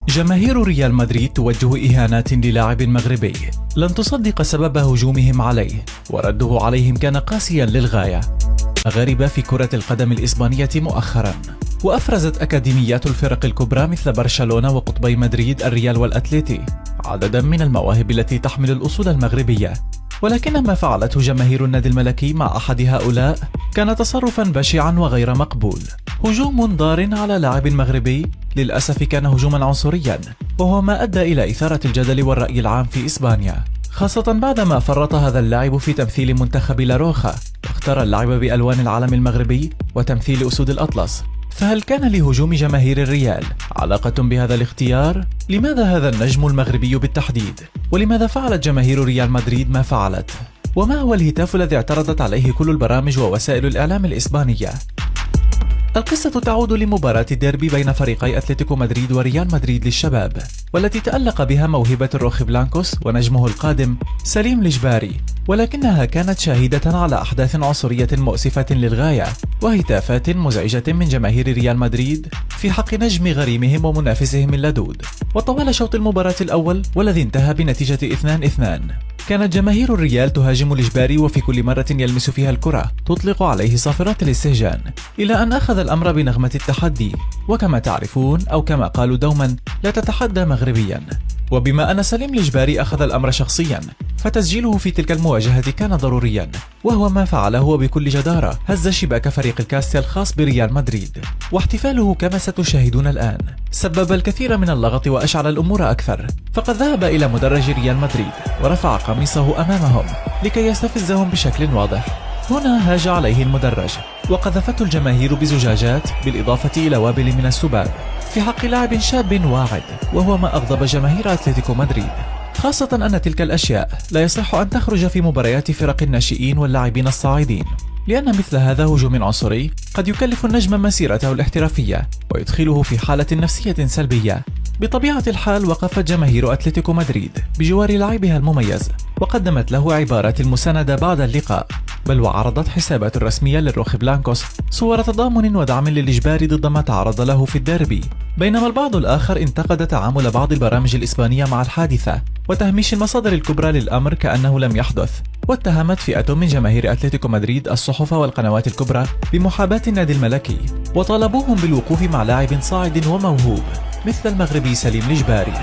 جماهير ريال مدريد توجه إهانات للاعب مغربي لن تصدق سبب هجومهم عليه، ورده عليهم كان قاسيا للغاية. غرب في كرة القدم الإسبانية مؤخرا، وأفرزت أكاديميات الفرق الكبرى مثل برشلونة وقطبي مدريد الريال والأتليتي عددا من المواهب التي تحمل الأصول المغربية، ولكن ما فعلته جماهير النادي الملكي مع أحد هؤلاء كان تصرفا بشعا وغير مقبول. هجوم ضار على لاعب مغربي للأسف كان هجوما عنصريا، وهو ما أدى إلى إثارة الجدل والرأي العام في إسبانيا، خاصة بعدما فرط هذا اللاعب في تمثيل منتخب لاروخا واختار اللعب بألوان العلم المغربي وتمثيل أسود الأطلس. فهل كان لهجوم جماهير الريال علاقة بهذا الاختيار؟ لماذا هذا النجم المغربي بالتحديد؟ ولماذا فعلت جماهير ريال مدريد ما فعلت؟ وما هو الهتاف الذي اعترضت عليه كل البرامج ووسائل الإعلام الإسبانية؟ القصة تعود لمباراة الديربي بين فريقي أتلتيكو مدريد وريال مدريد للشباب، والتي تألق بها موهبة الروخ بلانكوس ونجمه القادم سليم الجباري، ولكنها كانت شاهدة على أحداث عنصرية مؤسفة للغاية وهتافات مزعجة من جماهير ريال مدريد في حق نجم غريمهم ومنافسهم اللدود. وطوال شوط المباراة الأول والذي انتهى بنتيجة 2-2 كانت جماهير الريال تهاجم الإجباري، وفي كل مرة يلمس فيها الكرة تطلق عليه صافرات الاستهجان، إلى أن أخذ الأمر بنغمة التحدي. وكما تعرفون أو كما قالوا دوما، لا تتحدى مغربيا. وبما أن سليم الإجباري أخذ الأمر شخصيا، فتسجيله في تلك المواجهة كان ضروريا، وهو ما فعله وبكل جدارة هز شباك فريق الكاستيا الخاص بريال مدريد. واحتفاله كما ستشاهدون الآن سبب الكثير من اللغط وأشعل الأمور أكثر، فقد ذهب إلى مدرج ريال مدريد ورفع قميصه أمامهم لكي يستفزهم بشكل واضح. هنا هاج عليه المدرج وقذفته الجماهير بزجاجات، بالإضافة إلى وابل من السباب في حق لاعب شاب واعد، وهو ما أغضب جماهير أتلتيكو مدريد، خاصة أن تلك الأشياء لا يصح أن تخرج في مباريات فرق الناشئين واللاعبين الصاعدين، لأن مثل هذا هجوم عنصري قد يكلف النجم مسيرته الاحترافية ويدخله في حالة نفسية سلبية. بطبيعة الحال وقفت جماهير أتلتيكو مدريد بجوار لاعبها المميز، وقدمت له عبارات المساندة بعد اللقاء، بل وعرضت حسابات رسمية للروخ بلانكوس صور تضامن ودعم للإجباري ضد ما تعرض له في الديربي. بينما البعض الآخر انتقد تعامل بعض البرامج الإسبانية مع الحادثة وتهميش المصادر الكبرى للأمر كأنه لم يحدث، واتهمت فئة من جماهير أتلتيكو مدريد الصحف والقنوات الكبرى بمحاباة النادي الملكي، وطالبوهم بالوقوف مع لاعب صاعد وموهوب مثل المغربي سليم الإجباري.